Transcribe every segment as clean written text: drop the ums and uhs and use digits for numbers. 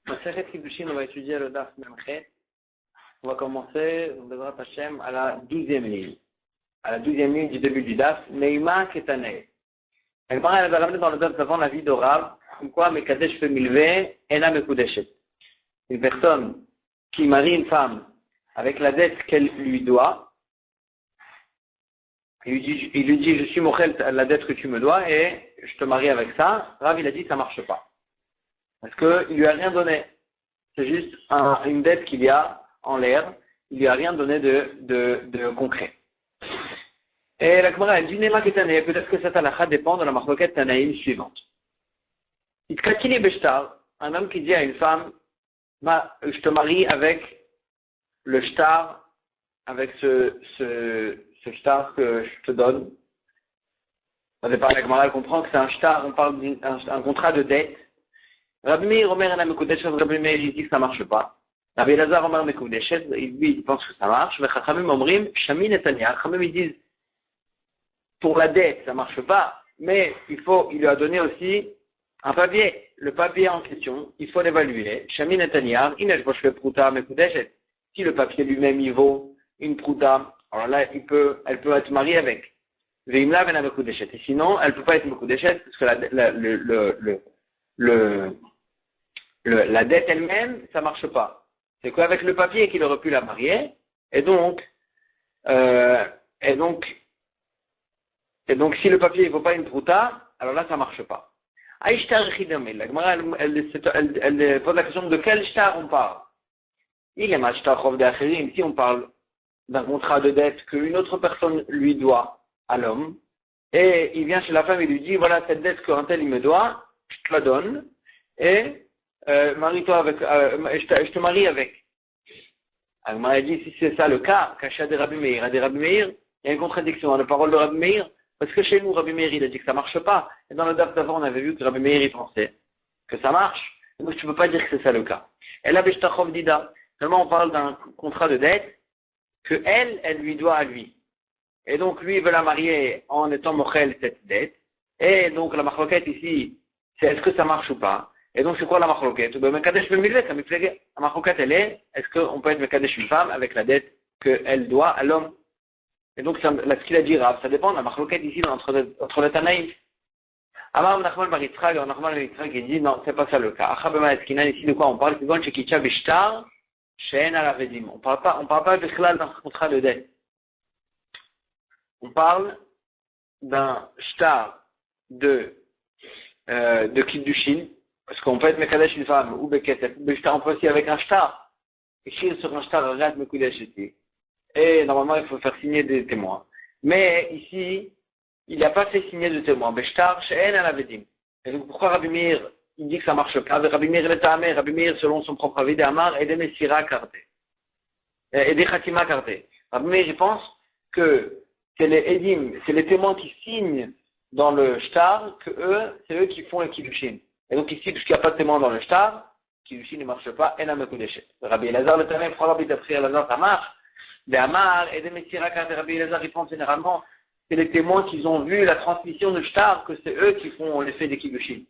Masechet Kiddushin, on va étudier le Daf Memchet. On va commencer, Bezrat Hashem, à la 12e ligne. À la 12e ligne du début du Daf, Neima Ketanei. Elle a ramené dans le Daf d'avant la vie d'Orav, comme quoi Mekadesh Femilve, Ena Mekudeshet. Une personne qui marie une femme avec la dette qu'elle lui doit, il lui dit, je suis mochel la dette que tu me dois et je te marie avec ça. Rav, il a dit, ça marche pas. Parce qu'il lui a rien donné. C'est juste une dette qu'il y a en l'air. Il lui a rien donné de concret. Et la Gemara, elle dit, Nema Ketane, peut-être que cette halakha dépend de la marloquette Tanaïm suivante. Itkatini Beshtar, un homme qui dit à une femme, je te marie avec le shtar, avec ce shtar que je te donne. Au départ, la Gemara, elle comprend que c'est un shtar, on parle d'un contrat de dette. Rabbi Meir Omer Ena Mekudeshet, Rabbi Meir il dit que ça marche pas. Rabbi Elazar Omer Mekudeshet, lui il pense que ça marche. Mais Chachamim Omrim, Shami Netanya, Chachamim ils disent, pour la dette ça marche pas, mais il lui a donné aussi un papier. Le papier en question, il faut l'évaluer. Shami Netanya, Inesh Boshve Pruta Mekudeshet. Si le papier lui-même il vaut une Pruta, alors là elle peut être mariée avec. Veimla Vena Mekudeshet. Et sinon, elle peut pas être Mekudeshet parce que la dette elle-même, ça marche pas. C'est qu'avec le papier qu'il aurait pu la marier, et donc, si le papier ne vaut pas une prouta, alors là, ça marche pas. Aïshtar Chidamel, la Gemara, elle pose la question de quel shtar on parle. Il est mashtar chov d'Achirim, si on parle d'un contrat de dette qu'une autre personne lui doit à l'homme, et il vient chez la femme et lui dit, voilà, cette dette qu'un tel il me doit, je te la donne, et marie-toi avec, je te marie avec. Alors, m'a dit, si c'est ça le cas, Kasha de Rabbi Meir, à des Rabbi Meir, il y a une contradiction dans la parole de Rabbi Meir, parce que chez nous, Rabbi Meir, il a dit que ça marche pas. Et dans le daf d'avant, on avait vu que Rabbi Meir, il pensait que ça marche. Donc, tu peux pas dire que c'est ça le cas. Et là, Beshtachov Dida, seulement on parle d'un contrat de dette que elle lui doit à lui. Et donc, lui, il veut la marier en étant mochel cette dette. Et donc, la marloquette ici, c'est est-ce que ça marche ou pas? Et donc, c'est quoi la marloquette? Ben, Mekadesh Bemilvet, la marloquette, elle est, est-ce qu'on peut être Mekadesh une femme avec la dette qu'elle doit à l'homme? Et donc, ce qu'il a dit Rav, ça dépend de la marloquette ici entre les Tanaïm. Amar Nachman Bar Yitzchak, il dit, non, c'est pas ça le cas. Achabema Eskinan, ici, de quoi on parle? C'est bon, Shekicha Bishtar, She'en Alavedim. On parle pas de cela dans ce contrat de dette. On parle d'un shtar de Kiddushin, parce qu'on peut être Mekadesh une femme, ou Beketef, on peut aussi avec un shtar, écrire sur un shtar, Rat Mekudesh ici. Et normalement, il faut faire signer des témoins. Mais ici, il n'a pas fait signer de témoins. Beshtar, She'en Alavedim. Et donc, pourquoi Rabbi Meir, il dit que ça marche pas? Rabbi Meir, Rabbi Meir, selon son propre avis, d'Amar, et des Messira Karte. Et des Khatima Karte. Rabbi Meir, il pense que c'est les Edim, c'est les témoins qui signent dans le shtar, c'est eux qui font le Kiddushin. Et donc ici, puisqu'il n'y a pas de témoin dans le shtar, Kiddushin ne marche pas, et la Mekudeshet. Rabbi Elazar, le Tanakh, pourquoi Rabbi Elazar, ça marche? Des Amar et des Messira Karte, Rabbi Elazar, ils pensent généralement, c'est les témoins qui ont vu la transmission de shtar, que c'est eux qui font l'effet des Kiddushin.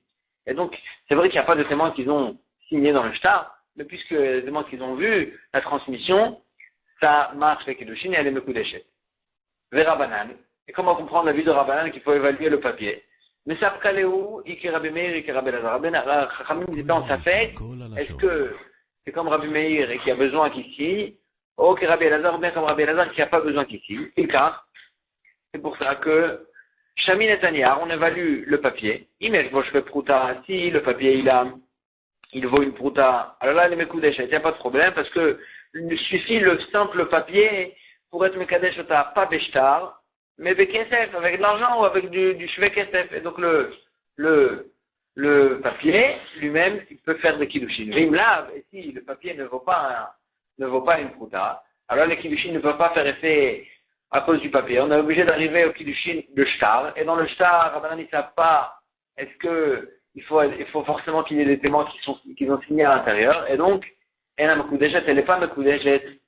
Et donc, c'est vrai qu'il n'y a pas de témoins qu'ils ont signé dans le shtar, mais puisque les témoins qu'ils ont vu la transmission, ça marche les Kiddushin et les Mekudeshet. Rabanan. Et comment comprendre la vie de Rabanan qu'il faut évaluer le papier? Mais ça où Ike Rabbi Meir, Ike Rabbi Elazar. Chachamim dit dans sa fête, est-ce que c'est comme Rabbi Meir et qui a besoin qu'il signe, ou que Rabbi Elazar, ou bien comme Rabbi Elazar qui n'a pas besoin qu'il signe? Car c'est pour ça que Shami Netanya, on évalue le papier. Image Boshve Pruta, si le papier il vaut une Pruta, alors là les Mekudeshet, il n'y a pas de problème parce que il suffit le simple papier pour être Mekadesh Ota, pas Beshtar, mais Bekesef, avec de l'argent ou avec du Shve Kesef. Et donc le papier lui-même, il peut faire des Kiddushin. Vimlav, et si le papier ne vaut pas une prouta, alors les Kiddushin ne peuvent pas faire effet à cause du papier. On est obligé d'arriver au Kiddushin de Shtar. Et dans le Shtar, Rabbanan ne savent pas, est-ce que il faut forcément qu'il y ait des témoins qui ont signé à l'intérieur. Et donc, elle a Mekudeshet, elle n'est pas Mekudeshet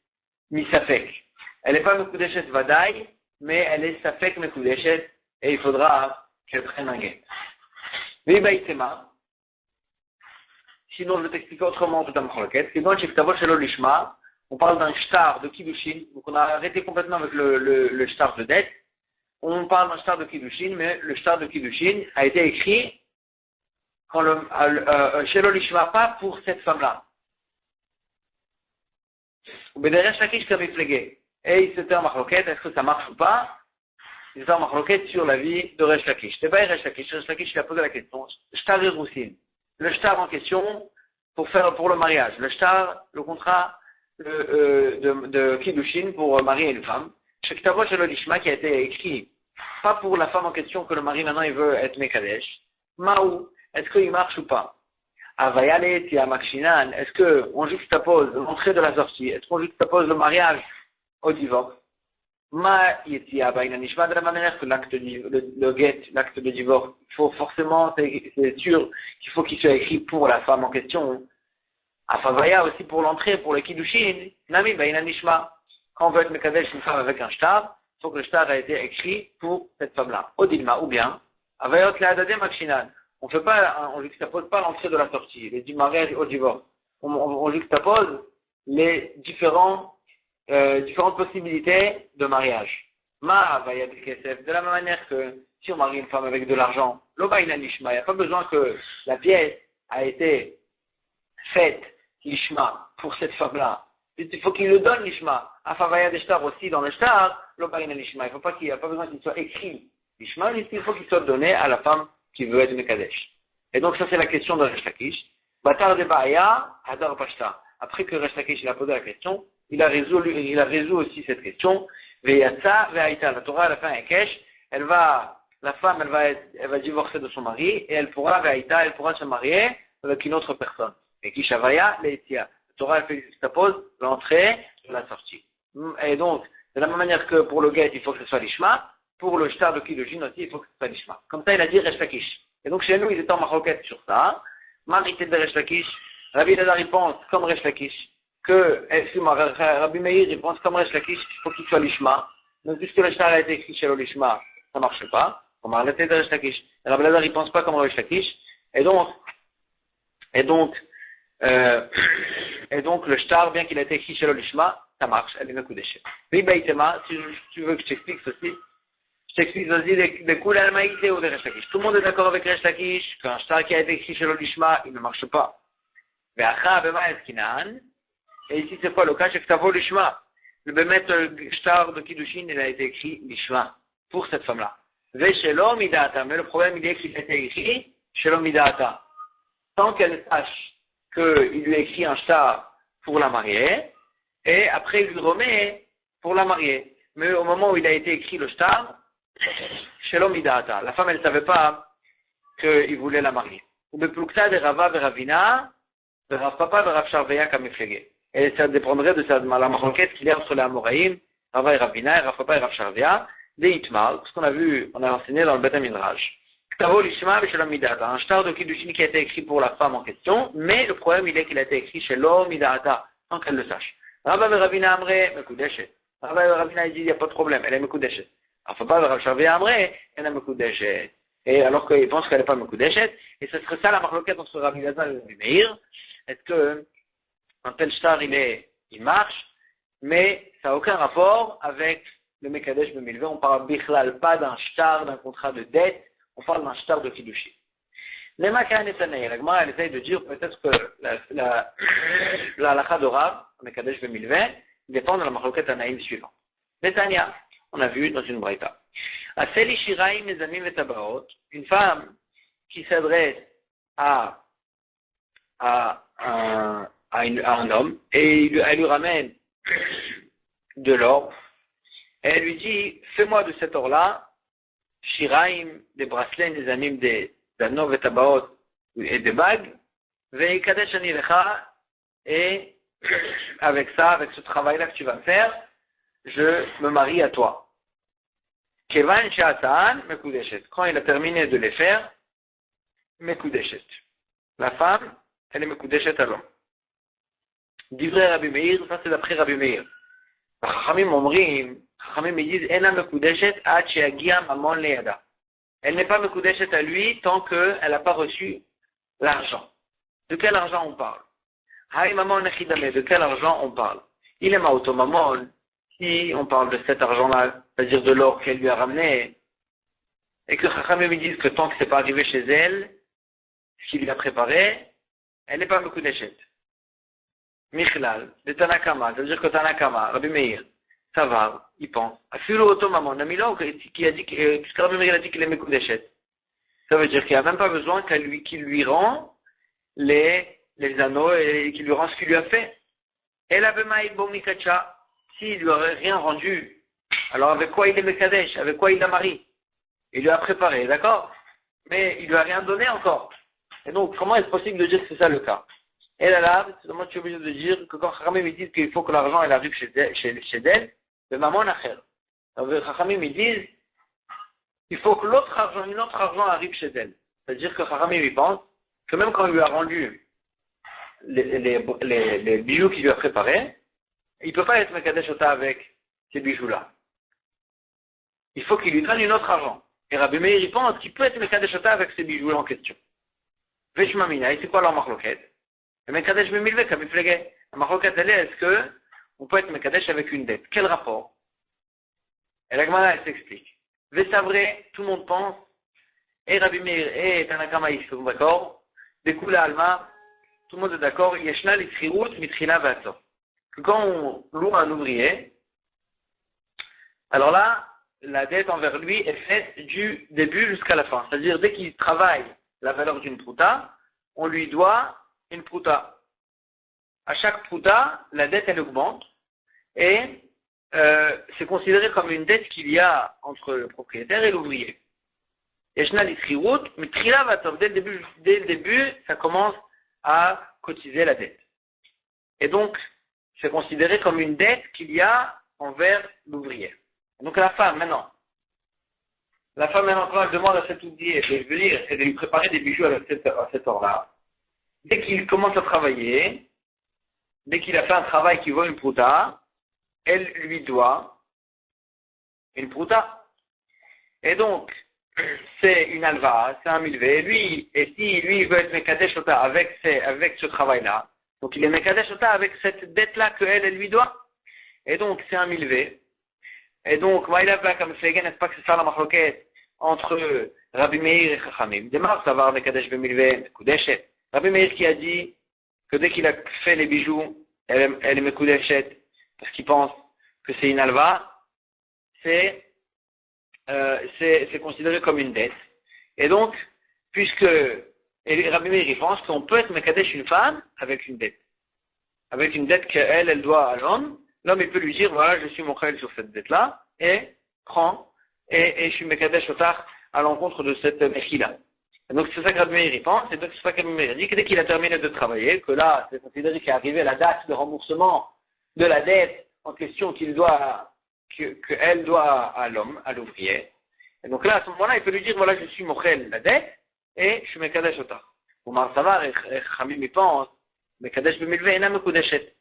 Misafek. Elle n'est pas Mekudeshet Vadaï, mais elle est Safek Mekudeshet, et il faudra qu'elle prenne un guet. Vibaïtema, Sinon, je vais t'expliquer autrement tout à Mahloket. C'est dans Shektavo Shelo Lishma, on parle d'un shtar de Kiddushin. Donc, on a arrêté complètement avec le shtar de dette. On parle d'un shtar de Kiddushin, mais le shtar de Kiddushin a été écrit quand Shelo Lishma, pas pour cette femme-là. Ou Bederesh Lakish Kamiflege. Et il s'était en Mahloket, est-ce que ça marche ou pas? Il s'était en Mahloket sur la vie de Resh Lakish. C'est pas Resh Lakish. Resh Lakish, il a posé la question. Shtar et Roussin. Le shtar en question, pour le mariage. Le shtar, le contrat de Kiddushin pour marier une femme. Shektavo Shelo Lishma qui a été écrit, pas pour la femme en question que le mari maintenant il veut être Mekadesh. Maou, est-ce qu'il marche ou pas? Avayale Tia Makshinan, est-ce qu'on juxtapose l'entrée de la sortie? Est-ce qu'on juxtapose le mariage au divorce? Ma Yetia Bainanishma, de la manière que l'acte l'acte de divorce, il faut forcément, c'est sûr qu'il faut qu'il soit écrit pour la femme en question. Afavaya aussi pour l'entrée, pour le Kiddushin, Nami Bainanishma. Quand on veut être Mekadesh une femme avec un shtar, il faut que le shtar ait été écrit pour cette femme-là. Odilma, ou bien, Avayot Leadade Makshinan. On juxtapose pas l'entrée de la sortie, du mariage au divorce. On juxtapose les différentes possibilités de mariage. De la même manière que si on marie une femme avec de l'argent, l'obaïna lishma, il n'y a pas besoin que la pièce a été faite lishma pour cette femme-là. Il faut qu'il le donne lishma. Afavaya des shtar aussi dans le shtar, l'obaïna lishma. Il n'y a pas besoin qu'il soit écrit lishma, mais il faut qu'il soit donné à la femme qui veut être Mekadesh. Et donc ça c'est la question de Resh Lakish. Batar de Ba'aya, Hadar Pashta. Après que Resh Lakish il a posé la question, il a résolu aussi cette question. Veyatsa, Ve'aita. La Torah, à la fin, Ekesh, la femme, elle va divorcer de son mari, et elle pourra se marier avec une autre personne. Et Kishavaya, Leitia. La Torah, elle juxtapose l'entrée et la sortie. Et donc, de la même manière que pour le guet, il faut que ce soit l'ishma, pour le shtar de Kiddushin aussi, il faut que ce soit l'ishma. Comme ça, il a dit Resh Lakish. Et donc, chez nous, ils étaient en maroquette sur ça. Marité de Resh Lakish, Rabbi Elazar, il pense comme Resh Lakish, Rabbi Meir, il pense comme Resh Lakish, il faut qu'il soit l'ishma. Donc, puisque le shtar a été écrit chez l'ishma, ça ne marche pas. On m'a arrêté de Resh Lakish. Rabbi Elazar, il pense pas comme Resh Lakish. Et donc, le shtar, bien qu'il ait été écrit chez l'ishma, ça marche, elle est mekudeshet. Oui, Baïtema, si tu veux que je t'explique ceci, je t'explique aussi des coups d'Almaïté ou de Resh Lakish. Tout le monde est d'accord avec Resh Lakish qu'un shtar qui a été écrit chez l'ishma, il ne marche pas. Et ici, c'est quoi le cas? C'est que ça vaut l'ishma. Le bémet shtar de Kiddushin, il a été écrit l'ishma pour cette femme-là. Mais le problème, il est qu'il a été écrit Shelom Midata. Tant qu'elle sache qu'il lui a écrit un shtar pour la marier, et après il lui remet pour la marier. Mais au moment où il a été écrit le shtar, Shelom Midata. La femme, elle ne savait pas qu'il voulait la marier. Ou Beplukta de Rava Veravina, de Rav Papa Verav Sharveya Kamiflege. Et ça dépendrait de la maroquette qu'il y a entre les Amoraïm, Rava et Ravina, et Rav Papa et Rav Sharveya, des Itmal, ce qu'on a enseigné dans le Beth Midrash. Ktavo Lishma Shelom Midata. Un shtar de Kiddushin qui a été écrit pour la femme en question, mais le problème il est qu'il a été écrit Shelom Midata, sans qu'elle le sache. Rava et Ravina Amre, Mekudeshet. Rava et Ravina, il dit, il n'y a pas de problème, elle est Mekudeshet. Rav Papa et Rav Sharveya Amre, elle est Mekudeshet. Et alors qu'il pense qu'elle n'est pas Mekudeshet, et ce serait ça la marloquette entre Rabbi Elazar et Rabbi Meir. Est-ce que un tel shtar il marche, mais ça n'a aucun rapport avec le Mekadesh Bemilvé. On parle bichlal pas d'un shtar, d'un contrat de dette, on parle d'un shtar de Kiddushin. Les Makan et Tanaï, la Gemara elle essaye de dire peut-être que la halakha de Rav, le Mekadesh Bemilvé, dépend de la marloquette Tanaïm suivante. Netanya, on a vu dans une braïta. Aseli Shiraim Mezamim et Tabaot, une femme qui s'adresse à un homme, et elle lui ramène de l'or, et elle lui dit, fais-moi de cet or-là, shiraim, des bracelets, des animes, des anneaux, des tabaot, et des bagues, veikadesh ani lecha, et avec ça, avec ce travail-là que tu vas me faire, je me marie à toi. Kevan sha'atan, mekudeshet. Quand il a terminé de les faire, mekudeshet. La femme, elle est mekudeshet à l'homme. Divrei Rabbi Meir, ça c'est d'après Rabbi Meir. Chachamim omrim, Chachamim ils disent, Ena mekudeshet ad she'agia mamon leyada. Elle n'est pas mekudeshet à lui tant qu'elle n'a pas reçu l'argent. De quel argent on parle? Haï maman nechidame, de quel argent on parle? Il est ma automamon. Si on parle de cet argent-là, c'est-à-dire de l'or qu'elle lui a ramené, et que Chachamim me disent que tant que c'est pas arrivé chez elle, ce qu'il lui a préparé, elle n'est pas beaucoup d'échecs. Michlal, de Tanakama, c'est-à-dire que Tanakama, Rabbi Meir, ça va, il pense. Afilo automamon, Namilo, qui a dit puisque Rabbi Meir a dit qu'il est beaucoup d'échecs. Ça veut dire qu'il n'y a même pas besoin qu'il lui rend les anneaux et qu'il lui rend ce qu'il lui a fait. Et la Bemaï Bomikacha, s'il lui aurait rien rendu, alors avec quoi il est Mekadesh, avec quoi il la marie? Il lui a préparé, d'accord? Mais il lui a rien donné encore. Et donc, comment est-ce possible de dire que c'est ça le cas? Et là, c'est moi tu es obligé de dire que quand Chachamim me disent qu'il faut que l'argent elle arrive chez elle, le maman acher. Chachamim me disent il faut que une autre argent arrive chez elle. C'est-à-dire que Chachamim il pense que même quand il lui a rendu les bijoux qu'il lui a préparés, il ne peut pas être Mekadesh Ota avec ces bijoux-là. Il faut qu'il lui donne une autre argent. Et Rabbi Meir il pense qu'il peut être Mekadesh Ota avec ces bijoux-là en question. Veshmamina, et c'est quoi leur marloquette? Le Mekadesh Bemilve, comme il fléguait. La marloquette, elle est, est-ce que on peut être Mekadesh avec une dette? Quel rapport? Et la Gemara, elle s'explique. Vesavré, tout le monde pense, et Rabbi Meir et Tanakama, ils sont d'accord. Bekula Alma, tout le monde est d'accord. Yeshna l'Itzchirut mitrila vato. Que quand on loue un ouvrier, alors là, la dette envers lui est faite du début jusqu'à la fin. C'est-à-dire, dès qu'il travaille la valeur d'une prouta, on lui doit une prouta. À chaque prouta, la dette, elle augmente. Et c'est considéré comme une dette qu'il y a entre le propriétaire et l'ouvrier. Yeshna l'Itzchirut mitrila vato. Dès le début, ça commence à cotiser la dette. Et donc, c'est considéré comme une dette qu'il y a envers l'ouvrier. Donc la femme maintenant, quand elle demande à cet ouvrier de venir et de lui préparer des bijoux à cette heure-là, dès qu'il commence à travailler, dès qu'il a fait un travail qui vaut une prouta, elle lui doit une prouta. Et donc, c'est une alva, c'est un milvé. Et si lui veut être Mekadesh Ota avec ce travail-là, donc il est Mekadesh Ota avec cette dette-là qu'elle lui doit. Et donc, c'est un milvé. Et donc, Maïlava, comme Fegen, n'est-ce pas que c'est ça la marloquette entre Rabbi Meir et Chachamim? Démarre, ça va, Mekadesh Bemilvé, Kudeshet. Rabbi Meir qui a dit que dès qu'il a fait les bijoux, elle est Mekudeshet, parce qu'il pense que c'est une alva, c'est considéré comme une dette. Et donc, Rabbi Meir il pense qu'on peut être Mekadesh une femme avec une dette qu'elle doit à l'homme. L'homme, il peut lui dire, voilà, je suis mochel sur cette dette-là, et prends, et je suis Mekadesh Otar à l'encontre de cette mechila. Donc, c'est ça que Rabbi Meir pense, et donc c'est ça que Rabbi Meir dit, que dès qu'il a terminé de travailler, que là, c'est considéré qu'il est arrivé la date de remboursement de la dette en question qu'elle doit à l'homme, à l'ouvrier. Et donc là, à ce moment-là, il peut lui dire, voilà, je suis mochel la dette, et je suis Mekadesh Otar. Ou Marsavar, et Chamim, il pense, Mekadesh Bemilvé, et Nam Mekudeshet.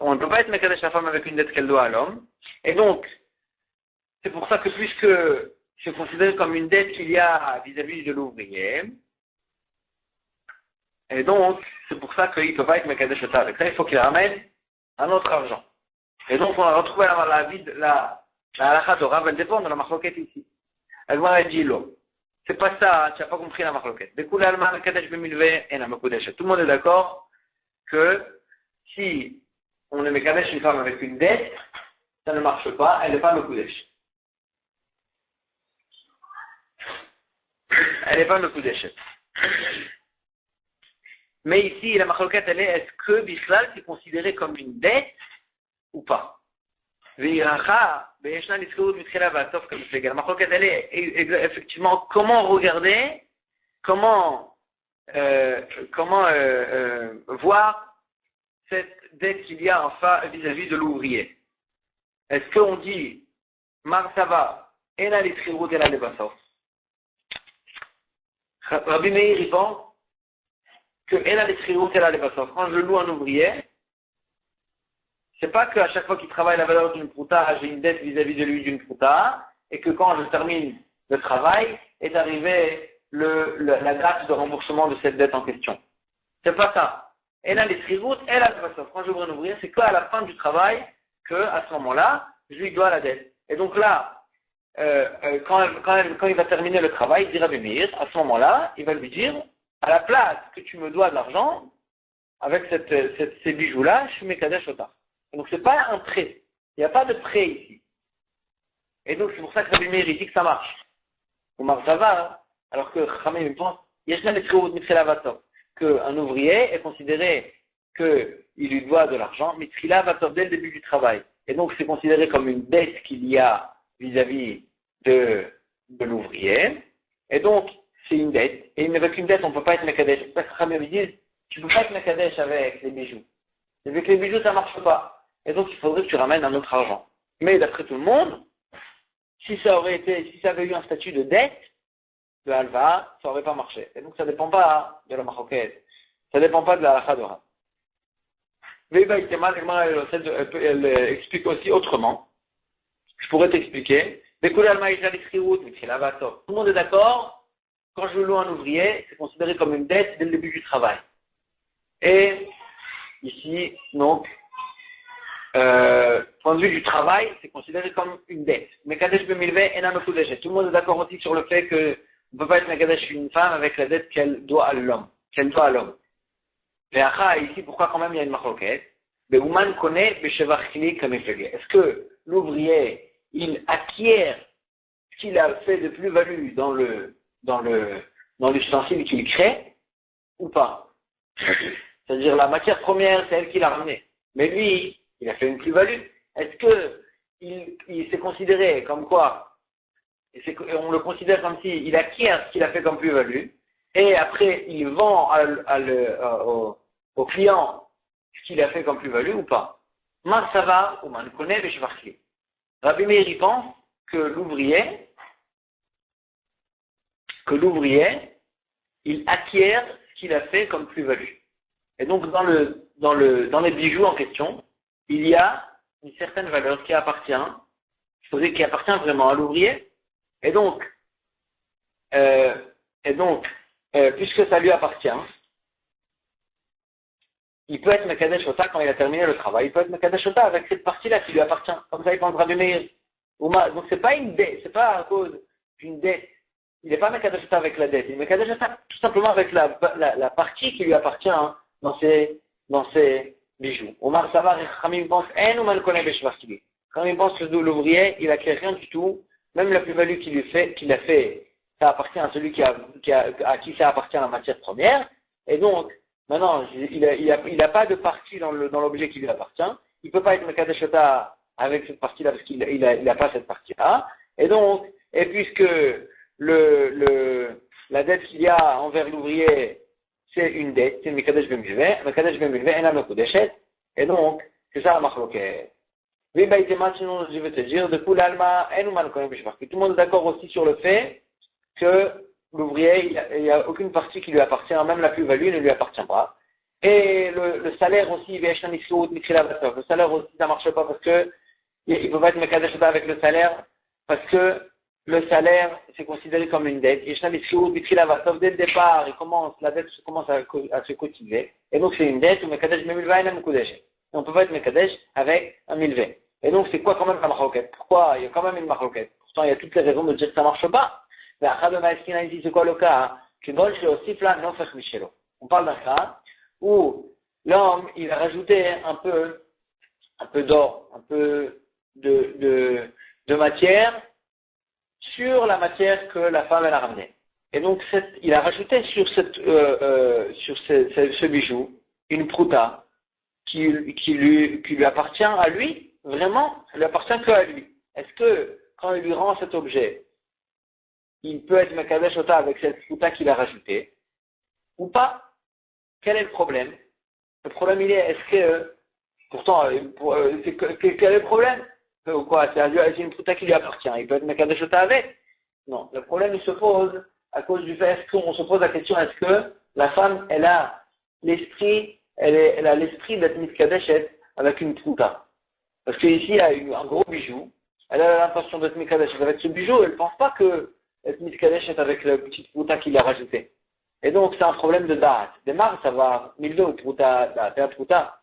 On ne peut pas être Mekadesh la femme avec une dette qu'elle doit à l'homme. Et donc, c'est pour ça que puisque c'est considéré comme une dette qu'il y a vis-à-vis de l'ouvrier, et donc, c'est pour ça qu'il ne peut pas être Mekadesh Ota. Avec ça, il faut qu'il ramène un autre argent. Et donc, on a retrouvé la halakha de Rav, elle dépend de la marloquette ici. Elle m'a dit, l'eau. C'est pas ça, tu n'as pas compris la marloquette. Tout le monde est d'accord que si on est Mekadesh une femme avec une dette, ça ne marche pas, elle n'est pas Mekudesh. Elle n'est pas Mekudesh. Mais ici, la marloquette, elle est, est-ce que Bichlal, c'est considéré comme une dette ou pas? La marloquette, elle est effectivement comment regarder, comment voir cette dette qu'il y a enfin vis-à-vis de l'ouvrier. Est-ce qu'on dit Marsava, Ena l'Itzchirut Ela Lebasof? Rabbi Meir il pense que Ena l'Itzchirut Ela Lebasof, quand je loue un ouvrier, c'est pas qu'à chaque fois qu'il travaille la valeur d'une prouta, j'ai une dette vis-à-vis de lui d'une prouta, et que quand je termine le travail, est arrivé la date de remboursement de cette dette en question. C'est pas ça. Et là, les triroutes, elle a le passage. Quand j'ouvre un ouvrier, c'est qu'à la fin du travail, que, à ce moment-là, je lui dois la dette. Et donc là, quand il va terminer le travail, il dira Bémir, à ce moment-là, il va lui dire, à la place que tu me dois de l'argent, avec ces bijoux-là, je suis Mekadesh Otar. Donc c'est pas un prêt. Il n'y a pas de prêt ici. Et donc c'est pour ça que Rabbi Meir dit que ça marche. Ou ça va, alors que Khamim pense, il y a jamais de triroutes Mitrila qu'un ouvrier est considéré qu'il lui doit de l'argent, Mitrila Vatov dès le début du travail. Et donc c'est considéré comme une dette qu'il y a vis-à-vis de l'ouvrier. Et donc c'est une dette. Et avec une dette, on ne peut pas être Mekadesh. C'est pour ça que Khamim disent, tu ne peux pas être Mekadesh avec les bijoux. Avec les bijoux, ça ne marche pas. Et donc il faudrait que tu ramènes un autre argent. Mais d'après tout le monde, si ça avait eu un statut de dette, de halva, ça n'aurait pas marché. Et donc ça ne dépend pas de la maroquette. Ça ne dépend pas de la halakha. Elle explique aussi autrement. Je pourrais t'expliquer. Tout le monde est d'accord, quand je loue un ouvrier, c'est considéré comme une dette dès le début du travail. Et ici, donc, point de vue du travail, c'est considéré comme une dette. Mekadesh b'milveh enam mekudeshet. Tout le monde est d'accord aussi sur le fait que on ne peut pas être Mekadesh une femme avec la dette qu'elle doit à l'homme. Et ici, pourquoi quand même il y a une maroquette? Est-ce que l'ouvrier, il acquiert ce qu'il a fait de plus-value dans l'ustensile qu'il crée, ou pas? C'est-à-dire la matière première, c'est elle qui l'a ramenée. Mais lui, il a fait une plus-value. Est-ce que il s'est considéré comme quoi? On le considère comme s'il acquiert ce qu'il a fait comme plus-value, et après il vend au client ce qu'il a fait comme plus-value ou pas? Mar ça va, ou man connaît les chevarkli. Rabbi Meir il pense que l'ouvrier, il acquiert ce qu'il a fait comme plus-value. Et donc dans les bijoux en question, il y a une certaine valeur qui appartient vraiment à l'ouvrier. Et donc, puisque ça lui appartient, il peut être Mekadesh Ota quand il a terminé le travail. Il peut être Mekadesh Ota avec cette partie-là qui lui appartient. Comme ça, il pense Rabbi Meir. Donc, c'est pas une dette, c'est pas à cause d'une dette. Il n'est pas Mekadesh Ota avec la dette. Il est Mekadesh Ota tout simplement avec la partie qui lui appartient dans ses bijoux. Omar Savar et Khamim pensent, ou mal connaît Beshvarkili. Khamim pense que l'ouvrier, il a créé rien du tout. Même la plus-value qu'il a fait, ça appartient à celui à qui ça appartient la matière première. Et donc, maintenant, il a pas de partie dans l'objet qui lui appartient. Il peut pas être Mekadesh Ota avec cette partie-là parce qu'il a pas cette partie-là. Et donc, puisque la dette qu'il y a envers l'ouvrier, c'est une dette, c'est Mekadesh b'milveh, ena mekudeshet. Et donc, c'est ça la machloket. Oui, sinon, je vais te dire, de coup, l'alma, tout le monde est d'accord aussi sur le fait que l'ouvrier, il n'y a aucune partie qui lui appartient, même la plus-value ne lui appartient pas. Et le salaire aussi, le salaire aussi, ça ne marche pas parce que il ne peut pas être Mekadesh avec le salaire, parce que le salaire, c'est considéré comme une dette. Et dès le départ, la dette commence à se cotiser. Et donc, c'est une dette, ou Mekadesh b'milveh ena mekudeshet. Et on ne peut pas être Mekadesh avec un milveh. Et donc, c'est quoi quand même la maroquette? Pourquoi il y a quand même une maroquette? Pourtant, il y a toutes les raisons de dire que ça ne marche pas. Mais ici, c'est quoi le cas? On parle d'un cas où l'homme, il a rajouté un peu d'or, un peu de matière sur la matière que la femme, elle a ramenée. Et donc, il a rajouté sur ce bijou une prouta qui lui appartient à lui. Vraiment, ça lui appartient que à lui. Est-ce que, quand il lui rend cet objet, il peut être Mekadesh Ota avec cette prouta qu'il a rajoutée, ou pas? Quel est le problème? Le problème, il est, est-ce que, pourtant, quel est le problème? Ou quoi? C'est une prouta qui lui appartient. Il peut être Mekadesh Ota avec? Non. Le problème, il se pose à cause du fait, est-ce qu'on se pose la question, est-ce que la femme, elle a l'esprit d'être Mekadeshet avec une prouta? Parce qu'ici, il y a un gros bijou. Elle a l'intention d'être Mekadeshet avec ce bijou. Elle ne pense pas que être Mekadeshet avec la petite prouta qu'il a rajoutée. Et donc, c'est un problème de date. Démarre, ça va, milve ou pruta, date, pruta.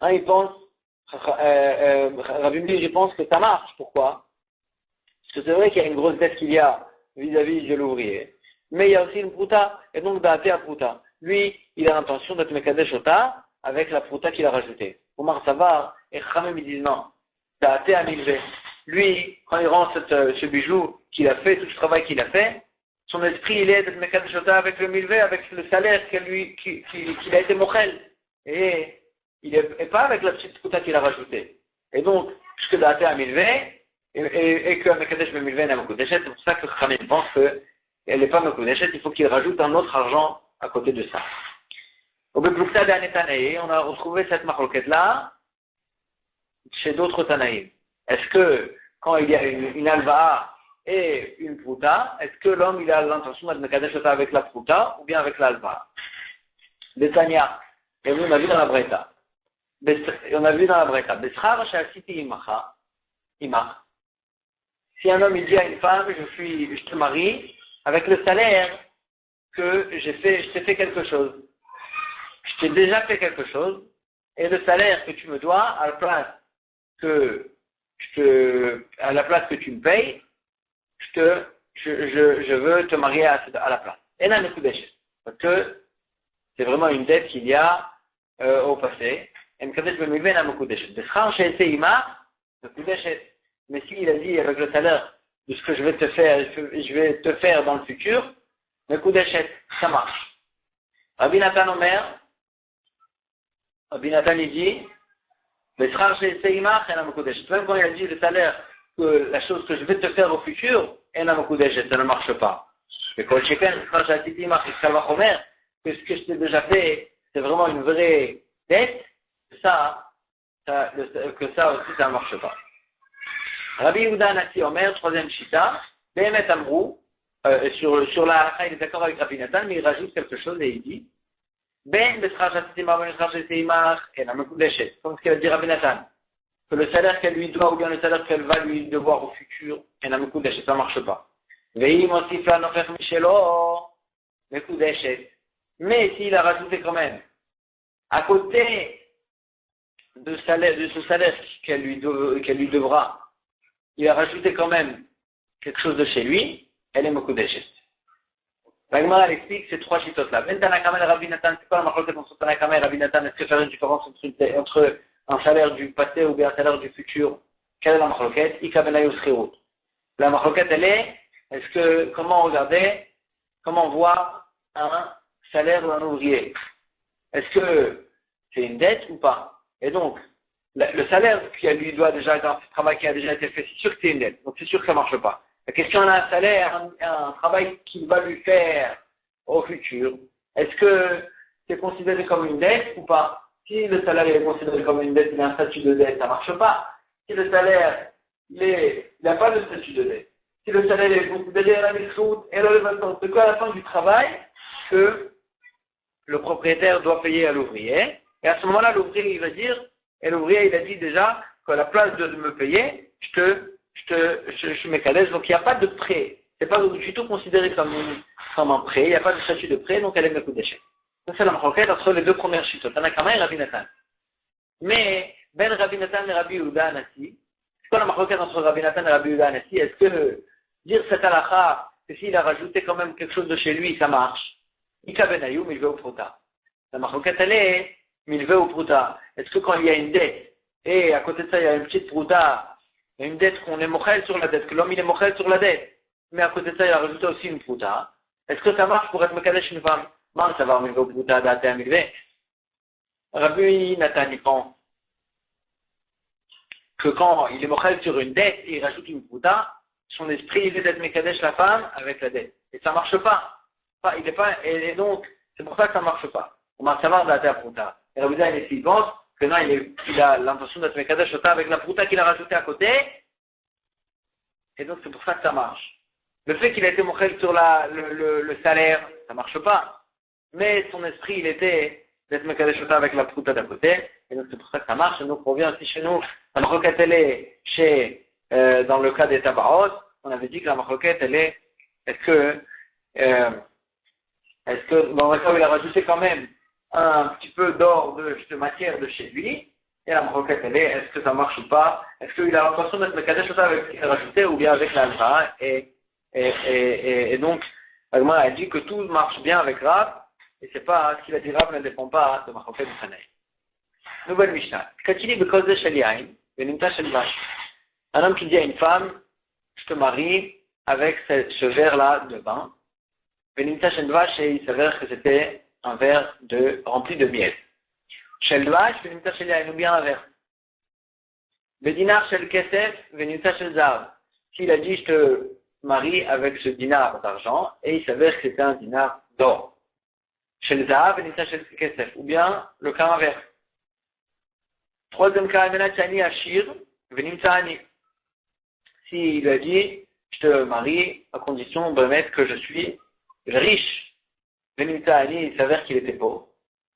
Il pense, Rabbi Meir, je pense que ça marche. Pourquoi? Parce que c'est vrai qu'il y a une grosse dette qu'il y a vis-à-vis de l'ouvrier. Mais il y a aussi une pruta, et donc date à pruta. Lui, il a l'intention d'être mekadesh ota avec la pruta qu'il a rajoutée. Omar Savar et Khamem, ils disent non. Date à milve. Lui, quand il rend ce bijou qu'il a fait, tout ce travail qu'il a fait, son esprit, il est d'être mekadesh ota avec le milvé, avec le salaire qu'il a été mochel. Et il n'est pas avec la petite pruta qu'il a rajoutée. Et donc, puisque date à milvé, et que mekadesh le milvé n'a mekudeshet, c'est pour ça que Khamem pense qu'elle n'est pas mekudeshet, il faut qu'il rajoute un autre argent à côté de ça. Au Beplukta d'Anetanaï, on a retrouvé cette marloquette-là chez d'autres Tanaïm. Est-ce que, quand il y a une alva et une pruta, est-ce que l'homme il a l'intention d'être mekadesh ota avec la pruta ou bien avec l'alva? Betania, et on a vu dans la Breta. Beschar sha'asiti imacha, imach. Si un homme il dit à une femme, je te marie avec le salaire que je t'ai fait quelque chose. Je t'ai déjà fait quelque chose, et le salaire que tu me dois, à la place que tu me payes, je veux te marier à la place. Et là, parce que c'est vraiment une dette qu'il y a au passé. Mais s'il a dit avec le salaire de ce que je vais te faire dans le futur, ça marche. Rabbi Nathan Omer, Rabbi Nathan il dit, même quand il a dit le salaire, que la chose que je vais te faire au futur, ça ne marche pas. Mais quand que ce que je t'ai déjà fait, c'est vraiment une vraie dette, que ça aussi, ça ne marche pas. Rabbi Yehuda Nasi Omer, troisième shita, Behemet Amrou, sur la halakha, il est d'accord avec Rabbi Nathan, mais il rajoute quelque chose et il dit, Ben Beschar Shatitimar, Ben Beschar Shatitimar, et la Mekudeshet, comme ce qu'il a dit Rabbi Nathan, que le salaire qu'elle lui doit ou bien le salaire qu'elle va lui devoir au futur, et la Mekudeshet, ça ne marche pas. Veim Osifla Nofer Michelo, Mekudeshet. Mais s'il a rajouté quand même, à côté de ce salaire qu'elle lui devra, il a rajouté quand même quelque chose de chez lui, elle est Mekudeshet. La Gemara explique ces trois chitotes-là. Ben Tanakama et Rabbi Nathan, c'est quoi la marque entre Tanakama et Rabbi Nathan? Est-ce que faire une différence entre un salaire du passé ou bien un salaire du futur? Quelle est la marloquette? Ika benayu schirut. La marloquette, elle est, comment voir un salaire d'un ouvrier? Est-ce que c'est une dette ou pas? Et donc, le salaire qu'il lui doit déjà dans ce travail qui a déjà été fait, c'est sûr que c'est une dette. Donc c'est sûr que ça ne marche pas. La question est un salaire, un travail qu'il va lui faire au futur. Est-ce que c'est considéré comme une dette ou pas? Si le salaire est considéré comme une dette, il a un statut de dette, ça ne marche pas. Si le salaire, il n'a pas de statut de dette. Si le salaire est considéré à la misroute, et alors c'est quoi à la fin du travail que le propriétaire doit payer à l'ouvrier? Et à ce moment-là, l'ouvrier, il va dire, et l'ouvrier, il a dit déjà qu'à la place de me payer, je m'écalège, donc il n'y a pas de prêt. C'est pas du tout considéré comme un prêt, il n'y a pas de statut de prêt, donc elle est mekudeshet. Ça c'est la marquette entre les deux premières chitotes, Tanakama et Rabbi Nathan. Mais, ben Rabbi Nathan et Rabbi Yehuda Anassi, c'est quoi la marquette entre Rabbi Nathan et Rabbi Yehuda Anassi? Est-ce que dire cette halakha, que s'il a rajouté quand même quelque chose de chez lui, ça marche? Ika benayu, milve ou pruta. La marquette elle est, milve ou pruta. Est-ce que quand il y a une dette, et à côté de ça il y a une petite pruta, il y a une dette qu'on est mochel sur la dette, que l'homme il est mochel sur la dette, mais à côté de ça il a rajouté aussi une pruta, est-ce que ça marche pour être mekadesh une femme? Non, ça va milve ou pruta, date à milve. Rabbi Nathan il pense que quand il est mochel sur une dette et il rajoute une pruta, son esprit il est d'être mekadesh la femme avec la dette. Et ça marche pas. Il est pas, et donc, c'est pour ça que ça marche pas. On va savoir date à pruta. Et Rabbi Nathan il pense que non, il a l'intention d'être mekadesh ota avec la pruta qu'il a rajoutée à côté, et donc c'est pour ça que ça marche. Le fait qu'il a été mochel sur le salaire, ça marche pas. Mais son esprit, il était d'être mekadesh ota avec la pruta d'à côté, et donc c'est pour ça que ça marche. Et donc on revient aussi chez nous, la marloquette elle est dans le cas des tabarotes, on avait dit que la marloquette elle est, est-ce que Est-ce que dans un cas où il a rajouté quand même un petit peu d'or de matière de chez lui, et la maroquette elle est, est-ce que ça marche ou pas? Est-ce qu'il a l'intention d'être Mekadesh Ota avec ce qu'il a rajouté ou bien avec l'Alva? Et donc, Agma a dit que tout marche bien avec Rav, et c'est pas, ce qu'il a dit Rav ne dépend pas de maroquette de Hanaï. Nouvelle Mishnah. Katili Bekoze Shel Yain, Venimta Shel Vache. Un homme qui dit à une femme, je te marie avec ce verre-là de vin. Venimta Shel Vache, et il s'avère que c'était un verre rempli de miel. Shel Vache, Venimta Shel Yain, ou bien un verre. Bedinar Shel Kesef, Venimta Shel Zav. S'il a dit, je te marie avec ce dinar d'argent, et il s'avère que c'était un dinar d'or. Shel Zav, Venimta Shel Kesef, ou bien le cas inverse. Troisième cas, Menachani Ashir, Venimtani. S'il a dit, je te marie à condition de mettre que je suis riche. Venimtani, il s'avère qu'il était pauvre.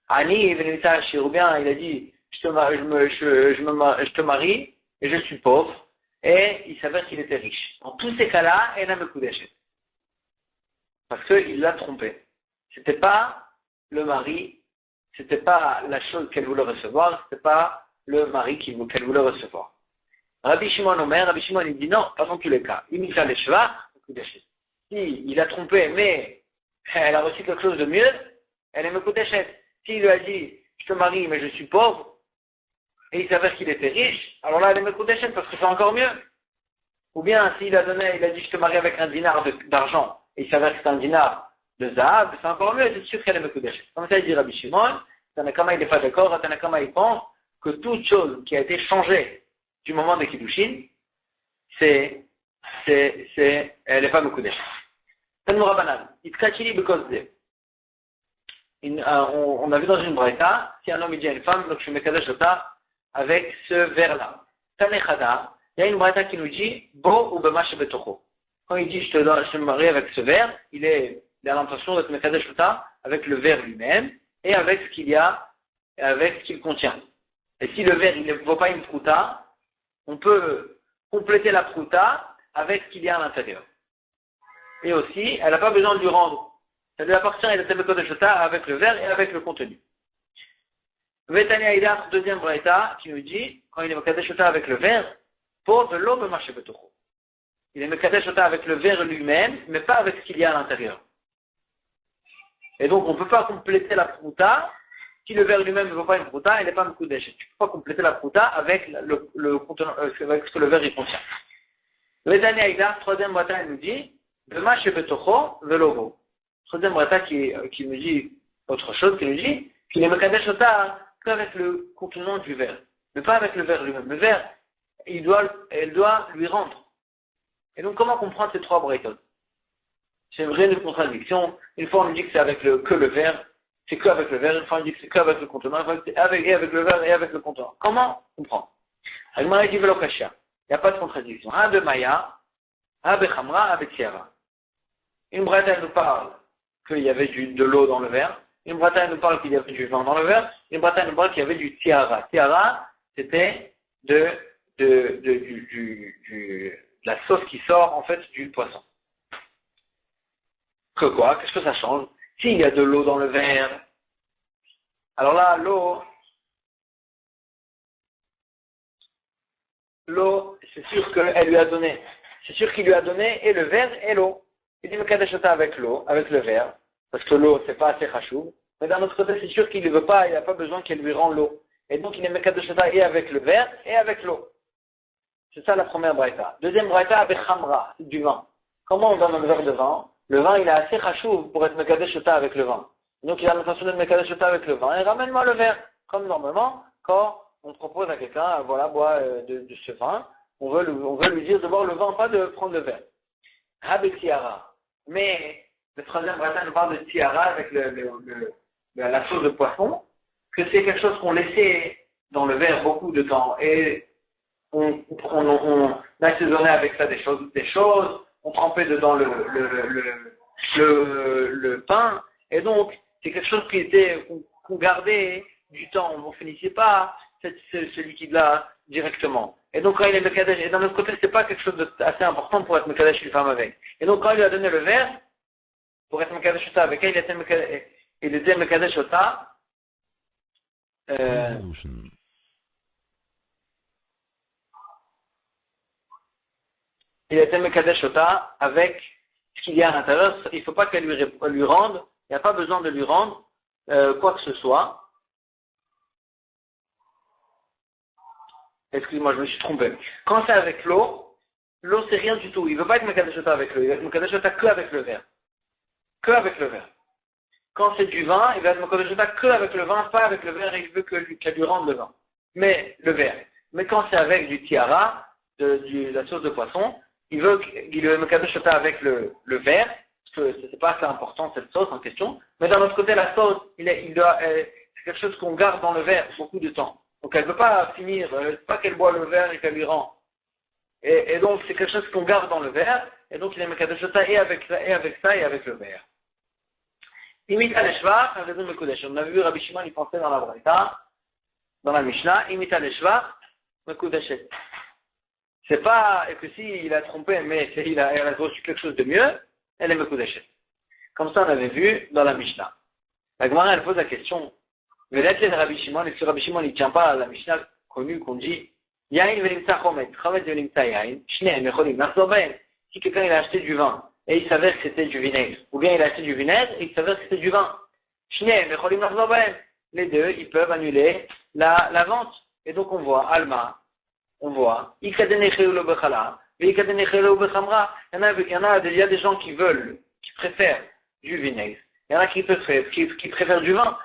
Ani, Venimta Ashir, ou bien il a dit, je te marie et je suis pauvre. Et il s'avère qu'il était riche. Dans tous ces cas-là, elle a me coup d'échec. Parce qu'il l'a trompé. C'était pas le mari, c'était pas la chose qu'elle voulait recevoir, c'était pas le mari qu'elle voulait recevoir. Rabbi Shimon Omer, Rabbi Shimon il dit non, pas dans tous les cas. Il a les chevaux, si il a trompé, mais elle a reçu quelque chose de mieux, elle est me coup d'échec. S'il lui a dit, je te marie, mais je suis pauvre, et il s'avère qu'il était riche, alors là, elle est me coup d'échec parce que c'est encore mieux. Ou bien, s'il a dit, je te marie avec un dinar d'argent, et il s'avère que c'est un dinar de Zahab, c'est encore mieux, c'est sûr qu'elle est me coup d'échec. Comme ça, il dit Rabbi Shimon, Tanakama il n'est pas d'accord, Tanakama il pense que toute chose qui a été changée du moment de Kiddushin, elle n'est pas Mekudeshet. Tanmura Banan, Itkachili Bekozde. On a vu dans une braïta, si un homme dit à une femme, donc je me Mekadesh Ota avec ce verre-là. Tanechada, il y a une braïta qui nous dit, Bo ou Bemash Betocho. Quand il dit, je te marie avec ce verre, il a l'intention de te Mekadesh Ota avec le verre lui-même et avec ce qu'il contient. Et si le verre, il ne vaut pas une prouta, on peut compléter la prouta avec ce qu'il y a à l'intérieur. Et aussi, elle n'a pas besoin de lui rendre. Ça lui appartient, il a de chota avec le verre et avec le contenu. Vetania Ida, deuxième braïta, qui nous dit, quand il est mekadesh shota avec le verre, pour de l'eau de marché betocho. Il est mekadesh shota avec le verre lui-même, mais pas avec ce qu'il y a à l'intérieur. Et donc, on ne peut pas compléter la prouta. Si le verre lui-même ne vaut pas une prouta, il n'est pas un mekudeshet. Tu ne peux pas compléter la prouta avec avec ce que le verre y contient. Le dernier Aïda, troisième braïta, il nous dit, Dema shebetocho velogo. Troisième braïta qui nous dit autre chose, qui nous dit qu'il est mekadesh shota qu'avec le contenant du verre, mais pas avec le verre lui-même. Le verre, elle doit lui rendre. Et donc, comment comprendre ces trois braïtas? C'est une vraie contradiction. Une fois, on nous dit que c'est avec que le verre. C'est qu'avec le verre, une fois on dit que c'est qu'avec le contenant, avec le verre et avec le contenant. Comment comprendre? Agmara dit Velokashia. Il n'y a pas de contradiction. Un de Maya, un de Khamra, un de Tiara. Une braïta nous parle qu'il y avait de l'eau dans le verre. Une braïta nous parle qu'il y avait du vin dans le verre. Une braïta nous parle qu'il y avait du Tiara. Tiara, c'était de la sauce qui sort en fait du poisson. Que quoi? Qu'est-ce que ça change? S'il y a de l'eau dans le verre, alors là, l'eau, c'est sûr qu'elle lui a donné. C'est sûr qu'il lui a donné et le verre et l'eau. Il dit Mekadesh Ota avec l'eau, avec le verre, parce que l'eau, c'est pas assez chachou. Mais d'un autre côté, c'est sûr qu'il ne veut pas, il n'a pas besoin qu'elle lui rende l'eau. Et donc, il est Mekadesh Ota et avec le verre et avec l'eau. C'est ça la première braïta. Deuxième braïta avec Khamra, c'est du vin. Comment on donne un verre de vin? Le vin, il est assez chachou pour être Mekadesh Ota avec le vin. Donc, il a l'intention de Mekadesh Ota avec le vin et ramène-moi le verre. Comme normalement, quand on propose à quelqu'un, voilà, bois de ce vin, on veut lui dire de boire le vin, pas de prendre le verre. Avec tiara. Mais, le troisième braïta nous parle de tiara avec la sauce de poisson, que c'est quelque chose qu'on laissait dans le verre beaucoup de temps et on assaisonnait avec ça des choses, on trempait dedans le pain, et donc c'est quelque chose qu'on gardait du temps, on ne finissait pas ce liquide-là directement. Et donc quand il est mekadesh, et d'un autre côté, c'est pas quelque chose d'assez important pour être mekadesh une femme avec. Et donc quand il lui a donné le verre, pour être Mekadesh Ota avec elle, il était Mekadesh Ota, il était Mekadesh Ota avec ce qu'il y a à l'intérieur. Il ne faut pas qu'elle lui rende, il n'y a pas besoin de lui rendre quoi que ce soit. Excuse-moi, je me suis trompé. Quand c'est avec l'eau c'est rien du tout. Il ne veut pas être Mekadesh Ota avec l'eau, il va être Mekadesh Ota que avec le verre. Que avec le verre. Quand c'est du vin, il va être Mekadesh Ota que avec le vin, pas avec le verre, et il veut qu'elle lui rende le vin. Mais le verre. Mais quand c'est avec du tiara, de la sauce de poisson, il veut Mekadesh Ota avec le verre, parce que c'est pas assez important cette sauce en question. Mais d'un autre côté, la sauce, c'est quelque chose qu'on garde dans le verre beaucoup de temps. Donc elle ne veut pas finir, c'est pas qu'elle boit le verre et qu'elle lui rend. Et donc c'est quelque chose qu'on garde dans le verre, et donc il est Mekadesh Ota et avec ça et avec le verre. Imita l'eshvach, un raison Mekudesh. On avait vu Rabbi Shimon, il pensait dans la Braïta, dans la Mishnah, imita l'eshvach, Mekudeshet. C'est pas que s'il a trompé, mais elle a reçu quelque chose de mieux, elle est Mekudeshet. Comme ça on avait vu dans la Mishnah. La Gemara elle pose la question, mais là c'est Rabbi Shimon, et que Rabbi Shimon il ne tient pas à la Mishnah connue qu'on dit Yain velimta chomet, chomet velimta yain, shneem echolim nachzor behem. Si quelqu'un il a acheté du vin et il s'avère que c'était du vinaigre, ou bien il a acheté du vinaigre et il s'avère que c'était du vin, shneem echolim nachzor behem. Les deux ils peuvent annuler la vente. Et donc on voit Alma, on voit ikadene chayulo bechala, veikadene chayulo bechamra. Il y a des gens qui préfèrent du vinaigre. Il y en a qui préfèrent du vin.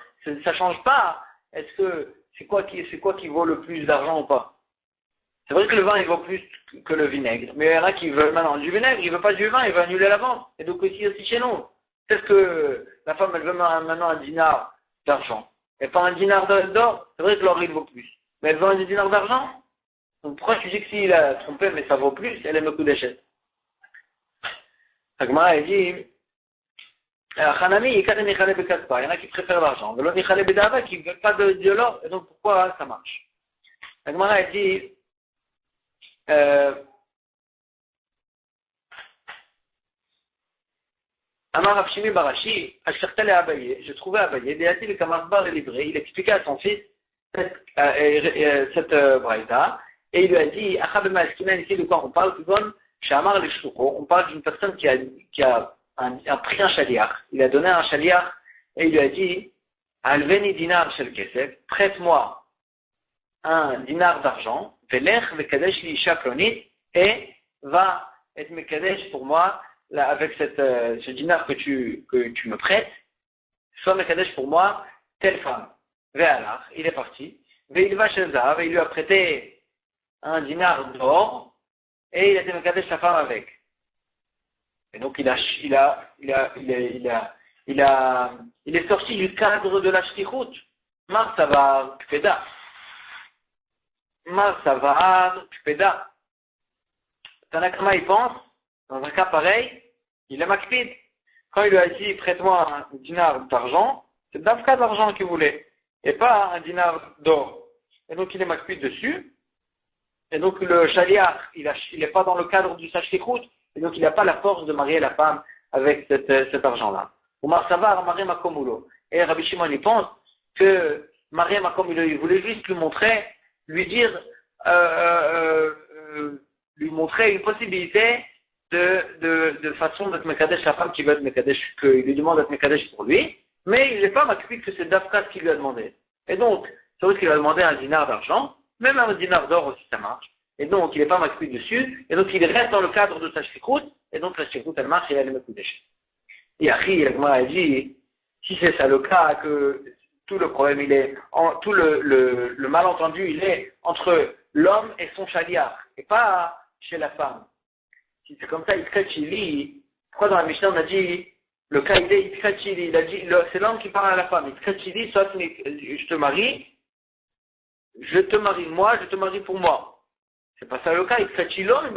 Ça change pas. Est-ce que c'est quoi qui vaut le plus d'argent ou pas? C'est vrai que le vin il vaut plus que le vinaigre, mais il y en a qui veulent maintenant du vinaigre, il veut pas du vin, il veut annuler la vente. Et donc aussi chez nous, peut-être que la femme elle veut maintenant un dinar d'argent, et pas un dinar d'or. C'est vrai que l'or il vaut plus, mais elle veut un dinar d'argent. Donc pourquoi tu dis que s'il a trompé mais ça vaut plus, elle aime le coup d'échec. Agma elle dit Hanami, il y en a qui préfèrent l'argent. Il y en a qui ne veulent pas de l'or. Et donc, pourquoi ça marche? La Gemara a dit Amar Avshimi Barashi, Ashkartel et Abaye, j'ai trouvé Abaye, Déati le Kamarbar est livré, il expliquait à son fils cette braïta, et il lui a dit Achabema Eskimen, ici de quoi on parle, Shamar le Shouko, on parle d'une personne qui a pris un chaliach, il a donné un chaliach et il lui a dit Alveni dinar shel kesef, prête-moi un dinar d'argent, velech vekadesh li isha plonit, et va être mekadesh pour moi là, avec ce dinar que tu me prêtes, sois mekadesh pour moi telle femme. Ve'alach, il est parti, ve'ilva shel zahav, et il lui a prêté un dinar d'or et il a été mekadesh sa femme avec. Et donc il est sorti du cadre de la shlichut. Mar savar kpeda. Mar savar kpeda. Tanakama il pense, dans un cas pareil, il est makpid. Quand il lui a dit prête-moi un dinar d'argent, c'est d'Afka d'argent qu'il voulait, et pas un dinar d'or. Et donc il est makpid dessus. Et donc le shaliach, il n'est pas dans le cadre du shlichut. Et donc il n'a pas la force de marier la femme avec cet argent-là. Ou Marsavar, Marie Makomulo. Et Rabbi Shimon il pense que Marie Makomulo, il voulait juste lui montrer une possibilité de façon d'être Mekadesh, la femme qui veut être Mekadesh, qu'il lui demande d'être Mekadesh pour lui, mais il n'est pas makpid que c'est Dafka qui lui a demandé. Et donc, c'est vrai qu'il a demandé un dinar d'argent, même un dinar d'or aussi ça marche. Et donc, il n'est pas makpid dessus, et donc il reste dans le cadre de sa shlichut, et donc la shlichut elle marche et elle est mekudesh. Et Achi, la Gemara a dit, si c'est ça le cas, que tout le problème tout le malentendu il est entre l'homme et son shaliach, et pas chez la femme. Si c'est comme ça, Itkachili, pourquoi dans la Mishnah on a dit, le cas il est Itkachili, il a dit, c'est l'homme qui parle à la femme, Itkachili, soit je te marie moi, je te marie pour moi. C'est pas ça le cas, Itkachilon,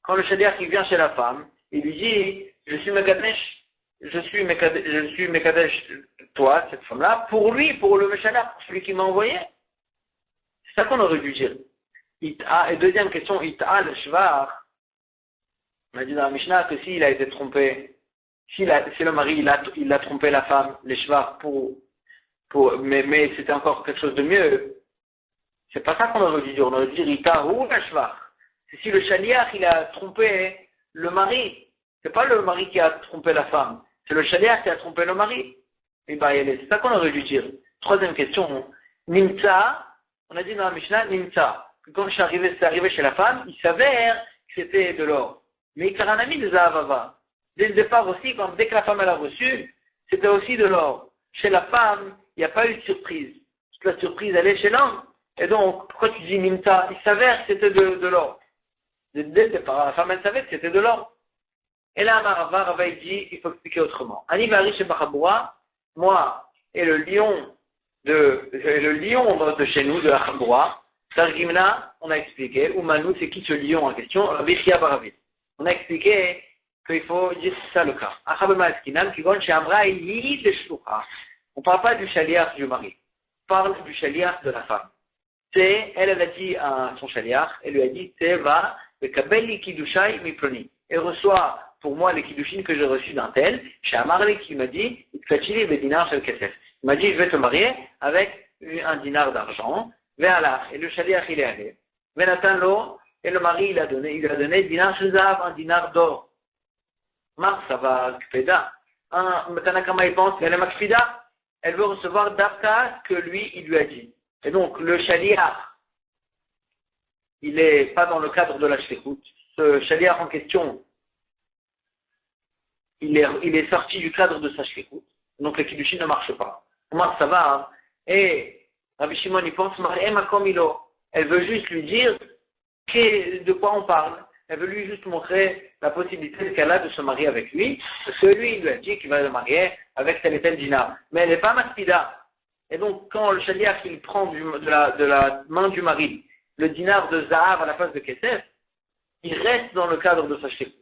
quand le shaliach il vient chez la femme, il lui dit, je suis Mekadesh, toi, cette femme-là, pour lui, pour le Meshana, pour celui qui m'a envoyé. C'est ça qu'on aurait dû dire. Et deuxième question, Ita le Shvar, on a dit dans la Mishnah que s'il a été trompé, si le mari il a trompé la femme, les shvar, mais c'était encore quelque chose de mieux, c'est pas ça qu'on aurait dû dire. On aurait dû dire Ita ou la shvar. C'est si le shaliach il a trompé le mari, c'est pas le mari qui a trompé la femme, c'est le shaliach qui a trompé le mari. Et bah, c'est ça qu'on aurait dû dire. Troisième question, Nimtsa, on a dit dans la Mishnah, Nimtsa, que quand c'est arrivé chez la femme, il s'avère que c'était de l'or. Mais il a un ami de Zahavava. Dès le départ aussi, dès que la femme elle a reçu, c'était aussi de l'or. Chez la femme, il n'y a pas eu de surprise. Toute la surprise, elle est chez l'homme. Et donc, pourquoi tu dis Nimtsa? Il s'avère que c'était de l'or. Dès le départ, la femme elle savait que c'était de l'or. Et là, Rava il dit, il faut expliquer autrement. Ani Mari chez Bachaboura, moi et le lion de chez nous, de la Chaboura, Targimna, on a expliqué, Oumanou, c'est qui ce lion en question? Rabbi Chia Baravit. On a expliqué qu'il faut dire ça le cas. On ne parle pas du shaliach du mari, on parle du shaliach de la femme. Elle a dit à son shaliach, elle lui a dit, va, le kabeli kidushai miploni, et reçoit pour moi les kiddushin que j'ai reçus d'un tel, chez Amarli qui m'a dit, il m'a dit, je vais te marier avec un dinar d'argent, et le shaliach il est allé, et le mari il lui a donné dinar shezav, un dinar d'or. Mar, ça va kpeda. Tanakama il pense qu'elle est makpida, elle veut recevoir d'Arka que lui il lui a dit. Et donc le shaliach, il n'est pas dans le cadre de la shlichut. Ce shaliach en question, il est sorti du cadre de sa shlichut. Donc le kiddushin ne marche pas. Mar, ça va. Et Rabbi Shimon il pense, elle veut juste lui dire de quoi on parle. Elle veut lui juste montrer la possibilité qu'elle a de se marier avec lui, parce que lui, il lui a dit qu'il va le marier avec tel et tel dinar. Mais elle n'est pas maspida. Et donc, quand le shaliach, il prend de la main du mari le dinar de Zahav à la place de Kesef, il reste dans le cadre de sa shlichut.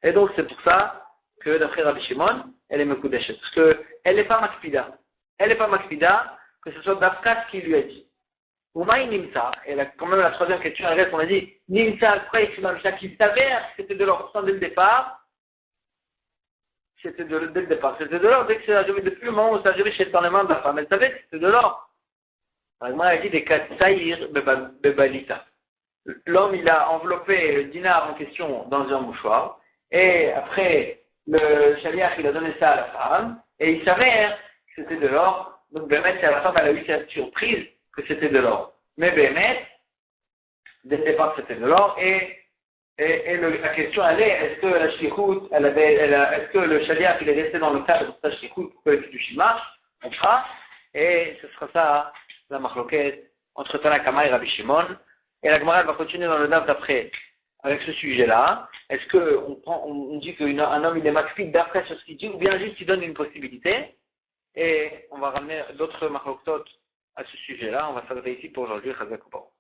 Et donc, c'est pour ça que, d'après Rabbi Shimon, elle est mekudeshet. Parce qu'elle n'est pas maspida. Elle n'est pas maspida, que ce soit Dafkas qui lui a dit. Oumaï Nimsa, et quand même la troisième question, elle reste, on a dit, Nimsa, pourquoi il qui s'avère que c'était de l'or, pourtant dès le départ, c'était de l'or, dès que c'est arrivé, depuis le moment où c'est arrivé chez le mains de la femme, elle savait que c'était de l'or. Elle a dit des Katsaïr Bebalita. L'homme, il a enveloppé le dinar en question dans un mouchoir, et après, le shaliach, il a donné ça à la femme, et il s'avère que c'était de l'or, donc Bémet, c'est à la femme, elle a eu cette surprise, que c'était de l'or. Mais Bémet, dès le départ c'était de l'or, et la question elle est, est-ce que la shlichut, est-ce que le shaliach il est resté dans le cadre de sa shlichut pour que le kiddushin marche? On fera, et ce sera ça, la machloket, entre Tanakama et Rabbi Shimon, et la Gemara va continuer dans le daf d'après, avec ce sujet-là. Est-ce qu'on dit qu'un homme il est makpid d'après sur ce qu'il dit, ou bien juste il donne une possibilité, et on va ramener d'autres machloktot à ce sujet-là. On va s'arrêter ici pour aujourd'hui. Chazak U'Baruch.